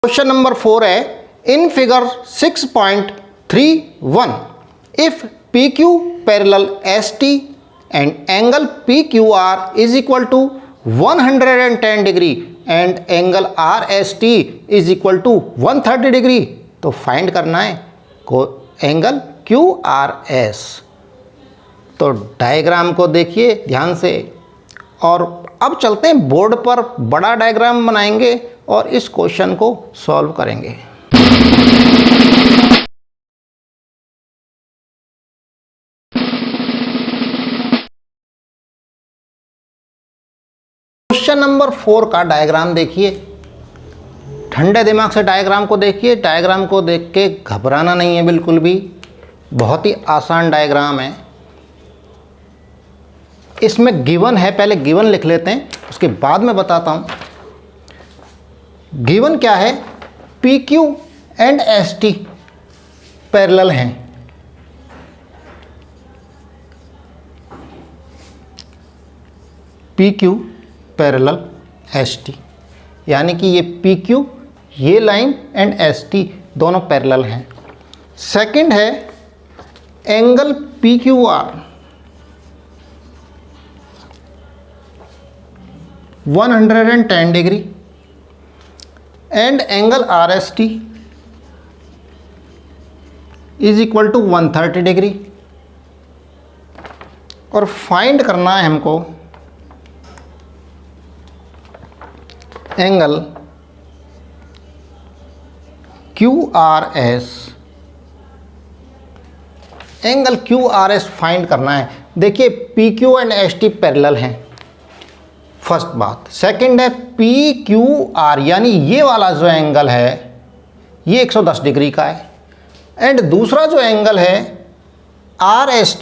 Question number 4 है in figure 6.31 if P Q parallel S T and angle P Q R is equal to 110 degree and angle R S T is equal to 130 degree, तो find करना है को angle Q R S. तो diagram को देखिए ध्यान से और अब चलते हैं बोर्ड पर, बड़ा डायग्राम बनाएंगे और इस क्वेश्चन को सॉल्व करेंगे। क्वेश्चन नंबर 4 का डायग्राम देखिए, ठंडे दिमाग से डायग्राम को देखिए। डायग्राम को देख के घबराना नहीं है बिल्कुल भी, बहुत ही आसान डायग्राम है। इसमें गिवन है, पहले गिवन लिख लेते हैं उसके बाद में बताता हूं। गिवन क्या है, P Q and S T parallel हैं। P Q parallel S T, यानी कि ये पी क्यू ये लाइन एंड एस टी दोनों पैरेलल हैं। सेकंड है angle P Q R 110 degree and angle R S T is equal to 130 degree. और find करना है हमको angle Q R S. Angle Q R S find करना है। देखिए P Q and S T parallel हैं, first बात। Second है पी क्यू आर, यानी ये वाला जो एंगल है ये 110 डिग्री का है। एंड दूसरा जो एंगल है आर एस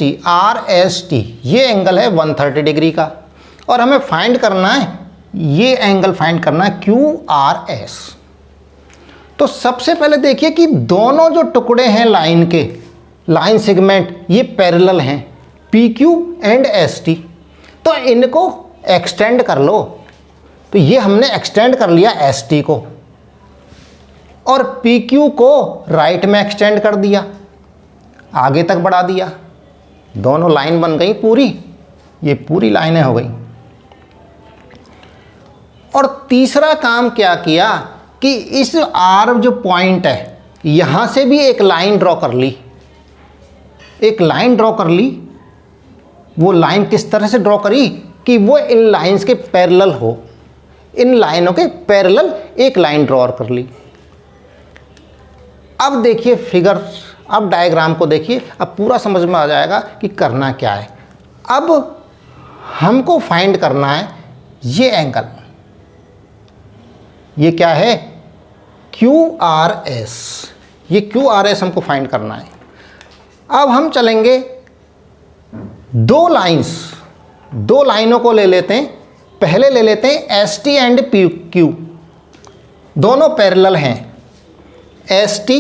टी ये एंगल है 130 डिग्री का। और हमें फाइंड करना है ये एंगल फाइंड करना है क्यू आर एस। तो सबसे पहले देखिए कि दोनों जो टुकड़े हैं लाइन के, लाइन सेगमेंट, ये पैरेलल हैं P Q and S T. तो इनको एक्सटेंड कर लो। तो ये हमने एक्सटेंड कर लिया एस टी को और पी क्यू को राइट में एक्सटेंड कर दिया, आगे तक बढ़ा दिया। दोनों लाइन बन गई पूरी, ये पूरी लाइनें हो गई। और तीसरा काम क्या किया कि इस आर जो पॉइंट है यहां से भी एक लाइन ड्रॉ कर ली। एक लाइन ड्रॉ कर ली। वो लाइन किस तरह से ड्रॉ करी कि वो इन लाइंस के पैरेलल हो, इन लाइनों के पैरेलल एक लाइन ड्रॉ कर ली। अब देखिए फिगर, अब डायग्राम को देखिए, अब पूरा समझ में आ जाएगा कि करना क्या है। अब हमको फाइंड करना है ये एंगल, ये क्या है क्यू आर एस। ये क्यू आर एस हमको फाइंड करना है। अब हम चलेंगे दो लाइनों को ले लेते हैं। पहले ले लेते हैं S T and P Q, दोनों पैरेलल हैं। S T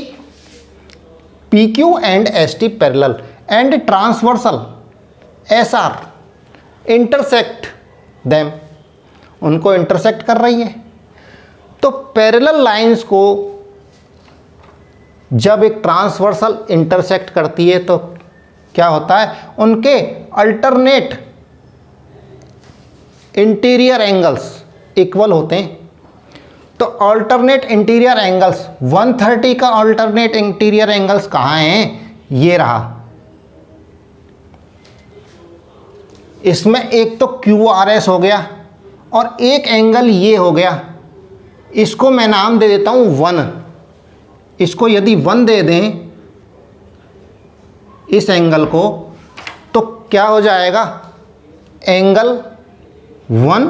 P Q and S T parallel and transversal S R intersect them, उनको इंटरसेक्ट कर रही है। तो पैरेलल लाइंस को जब एक ट्रांसवर्सल इंटरसेक्ट करती है तो क्या होता है, उनके अल्टरनेट इंटीरियर एंगल्स इक्वल होते हैं। तो अल्टरनेट इंटीरियर एंगल्स 130 का अल्टरनेट इंटीरियर एंगल्स कहाँ हैं, ये रहा। इसमें एक तो क्यू आर एस हो गया और एक एंगल ये हो गया। इसको मैं नाम दे देता हूं 1। इसको यदि 1 दे दें इस एंगल को, तो क्या हो जाएगा, angle 1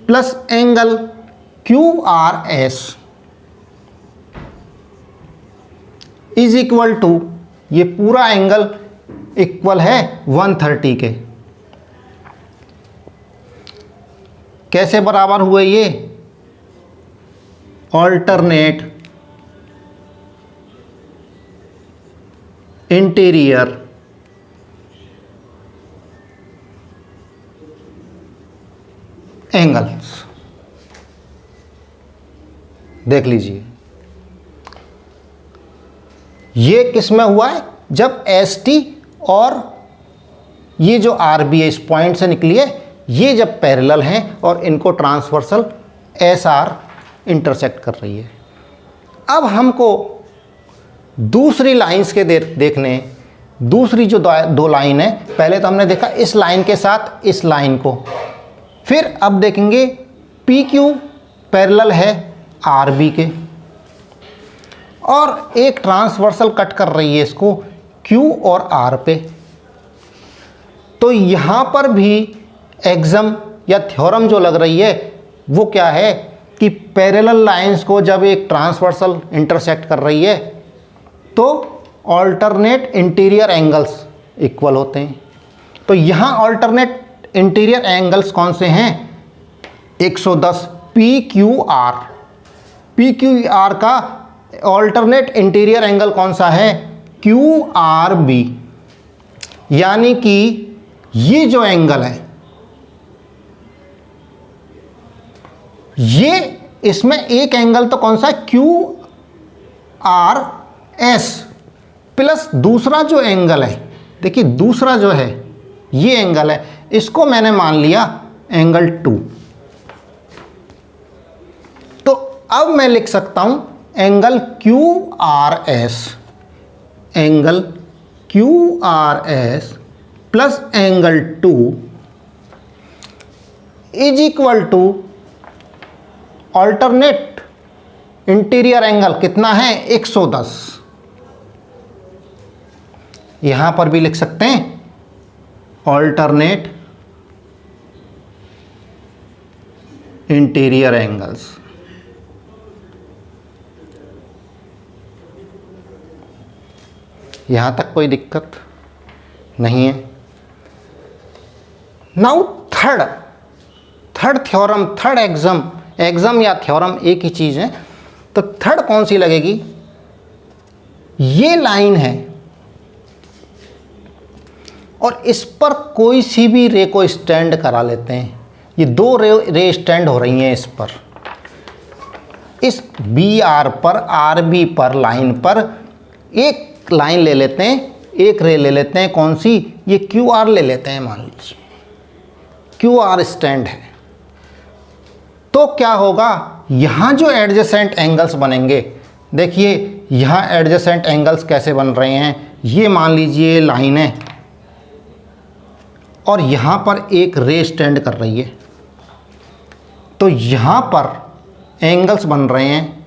plus angle Q R S is equal to, ये पूरा एंगल इक्वल है 130 के। कैसे बराबर हुए ये, ऑल्टरनेट इंटीरियर एंगल्स। देख लीजिए, ये किस में हुआ है, जब एस टी और ये जो आर बी है इस पॉइंट से निकली है, ये जब पैरेलल हैं और इनको ट्रांसवर्सल एस आर इंटरसेक्ट कर रही है। अब हमको दूसरी लाइंस के देखने, दूसरी जो दो लाइन है, पहले तो हमने देखा इस लाइन के साथ इस लाइन को, फिर अब देखेंगे पी क्यू पैरेलल है आर बी के और एक ट्रांसवर्सल कट कर रही है इसको क्यू और आर पे। तो यहाँ पर भी एग्जाम या थ्योरम जो लग रही है वो क्या है कि पैरेलल लाइंस को जब एक ट्रांसवर्सल इंटरसेक्ट कर रही है तो ऑल्टरनेट इंटीरियर एंगल्स इक्वल होते हैं। तो यहाँ ऑल्टरनेट इंटीरियर एंगल्स कौन से हैं, 110 P Q are. P Q are का ऑल्टरनेट इंटीरियर एंगल कौन सा है, क्यू आर बी। यानी कि ये जो एंगल है ये, इसमें एक एंगल तो कौन सा है, क्यू आर एस, प्लस दूसरा जो एंगल है, देखिए दूसरा जो है ये एंगल है, इसको मैंने मान लिया एंगल 2। तो अब मैं लिख सकता हूं angle Q R S, angle Q R S plus angle 2 is equal to alternate interior angle कितना है, 110। यहां पर भी लिख सकते हैं ऑल्टरनेट इंटीरियर एंगल्स। यहां तक कोई दिक्कत नहीं है। Now third theorem, third exam या थ्योरम एक ही चीज है। तो थर्ड कौन सी लगेगी, ये लाइन है और इस पर कोई सी भी रे को स्टैंड करा लेते हैं। ये दो रे स्टैंड हो रही हैं इस पर, इस बी आर पर, आर बी पर, लाइन पर एक लाइन ले लेते हैं, एक रे ले लेते हैं, कौन सी, ये क्यू आर ले लेते हैं, मान लीजिए क्यू आर स्टैंड है। तो क्या होगा, यहां जो एडजेसेंट एंगल्स बनेंगे, देखिए यहां एडजेसेंट एंगल्स कैसे बन रहे हैं, ये मान लीजिए लाइन है और यहां पर एक रे स्टैंड कर रही है। तो यहां पर एंगल्स बन रहे हैं,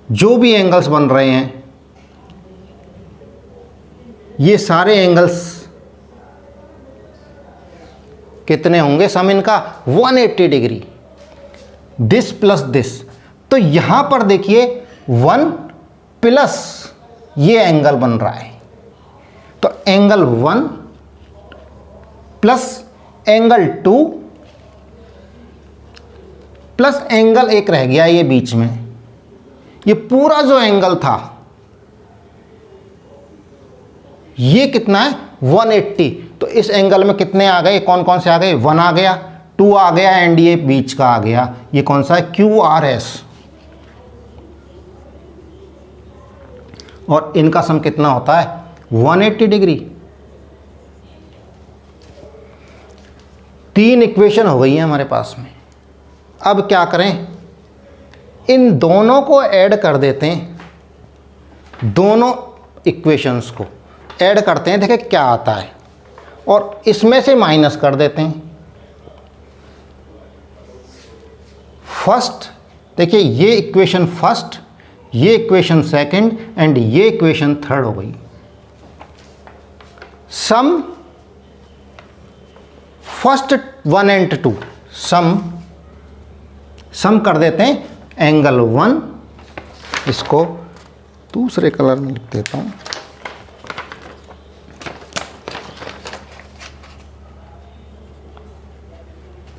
जो भी एंगल्स बन रहे हैं ये सारे एंगल्स कितने होंगे, सम इनका 180 डिग्री, दिस प्लस दिस। तो यहां पर देखिए 1 प्लस ये एंगल बन रहा है, तो angle 1 plus angle 2 plus angle एक रह गया ये बीच में, ये पूरा जो एंगल था ये कितना है, 180। तो इस एंगल में कितने आ गए, कौन कौन से आ गए, 1 आ गया, 2 आ गया एंड ये बीच का आ गया, ये कौन सा है, क्यू आर एस। और इनका सम कितना होता है, 180 डिग्री। 3 इक्वेशन हो गई है हमारे पास में। अब क्या करें, इन दोनों को ऐड कर देते हैं, दोनों इक्वेशंस को ऐड करते हैं, देखें क्या आता है, और इसमें से माइनस कर देते हैं। फर्स्ट देखिए, ये इक्वेशन फर्स्ट, ये इक्वेशन सेकंड एंड ये इक्वेशन थर्ड हो गई। सम फर्स्ट 1 एंड 2, सम कर देते हैं एंगल 1, इसको दूसरे कलर में लिख देता हूं,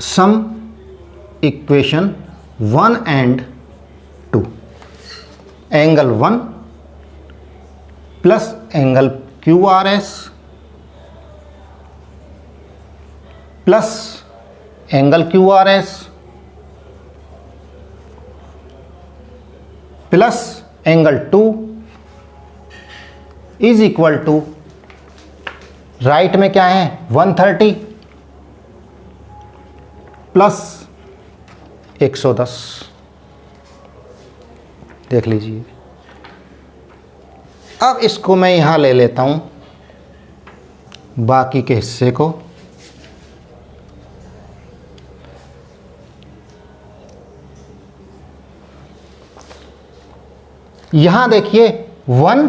sum equation 1 and 2, angle 1 plus angle Q R S plus angle Q R S plus angle 2 is equal to, right में क्या है 130 प्लस 110। देख लीजिए। अब इसको मैं यहाँ ले लेता हूँ, बाकी के हिस्से को। यहाँ देखिए 1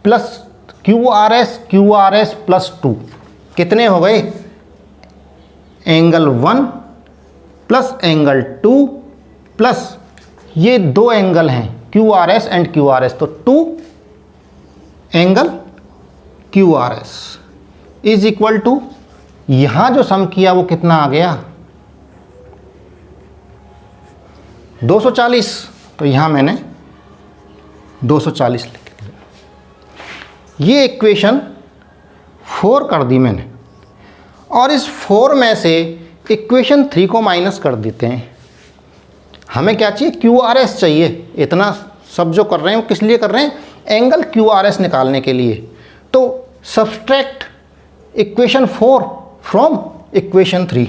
plus Q R S plus 2 कितने हो गए, एंगल 1 प्लस एंगल 2 प्लस ये दो एंगल हैं Q R S and Q R S, तो 2 angle Q R S is equal to, यहां जो सम किया वो कितना आ गया 240, तो यहां मैंने 240 लिख दिया। ये इक्वेशन 4 कर दी मैंने, और इस 4 में से इक्वेशन 3 को माइनस कर देते हैं। हमें क्या चाहिए, क्यू आर एस चाहिए। इतना सब जो कर रहे हैं वो किस लिए कर रहे हैं, एंगल क्यू आर एस निकालने के लिए। तो subtract equation 4 from equation 3,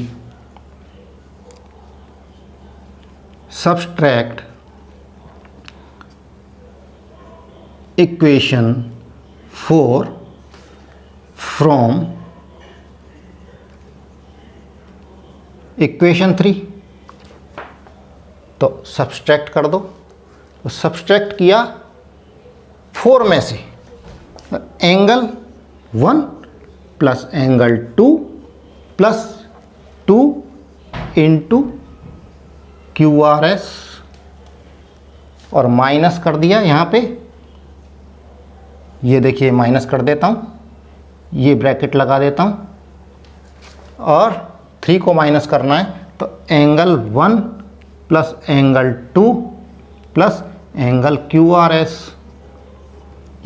subtract equation 4 from equation 3। तो सब्सट्रैक्ट कर दो, तो सब्सट्रैक्ट किया 4 में से angle 1 plus angle 2 plus 2 into Q R S, और माइनस कर दिया यहाँ पे। ये देखिए माइनस कर देता हूँ, ये ब्रैकेट लगा देता हूँ, और 3 को माइनस करना है, तो angle 1 plus angle 2 plus angle Q R S,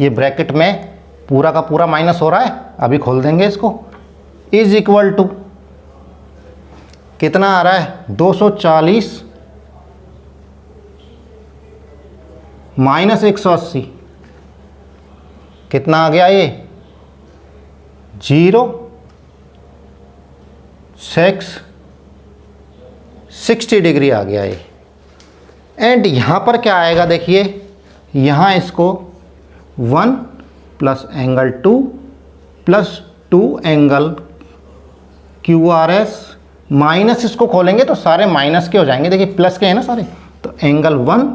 ये ब्रैकेट में पूरा का पूरा माइनस हो रहा है, अभी खोल देंगे इसको, इज इक्वल टू कितना आ रहा है 240 माइनस 180, कितना आ गया ये 60 डिग्री आ गया ये। एंड यहाँ पर क्या आएगा देखिए, यहाँ इसको 1 plus angle 2 plus 2 angle Q R S, minus इसको खोलेंगे तो सारे माइनस के हो जाएंगे, देखिए प्लस के हैं ना सारे, तो angle 1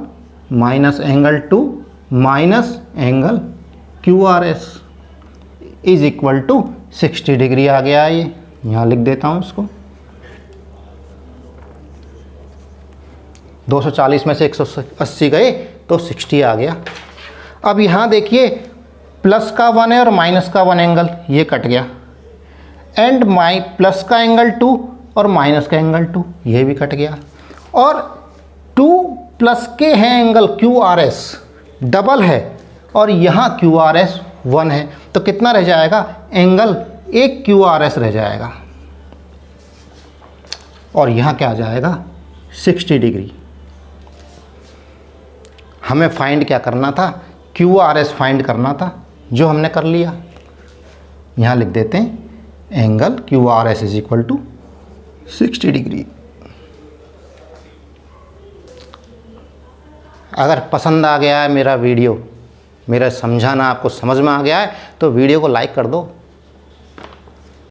minus angle 2 minus angle Q R S is equal to 60 degree आ गया ये। यहाँ लिख देता हूँ इसको, 240 में से 180 गए तो 60 आ गया। अब यहाँ देखिए प्लस का 1 है और माइनस का 1 एंगल, ये कट गया, एंड प्लस का एंगल 2 और माइनस का एंगल 2, ये भी कट गया, और 2 प्लस के हैं angle Q R S double है, और यहाँ क्यू आर एस 1 है, तो कितना रह जाएगा, एंगल एक क्यू आर एस रह जाएगा, और यहाँ क्या आ जाएगा 60 डिग्री। हमें फाइंड क्या करना था, क्यू आर एस फाइंड करना था, जो हमने कर लिया। यहाँ लिख देते हैं angle Q R S is equal to 60 degree. अगर पसंद आ गया है मेरा वीडियो, मेरा समझाना आपको समझ में आ गया है, तो वीडियो को लाइक कर दो।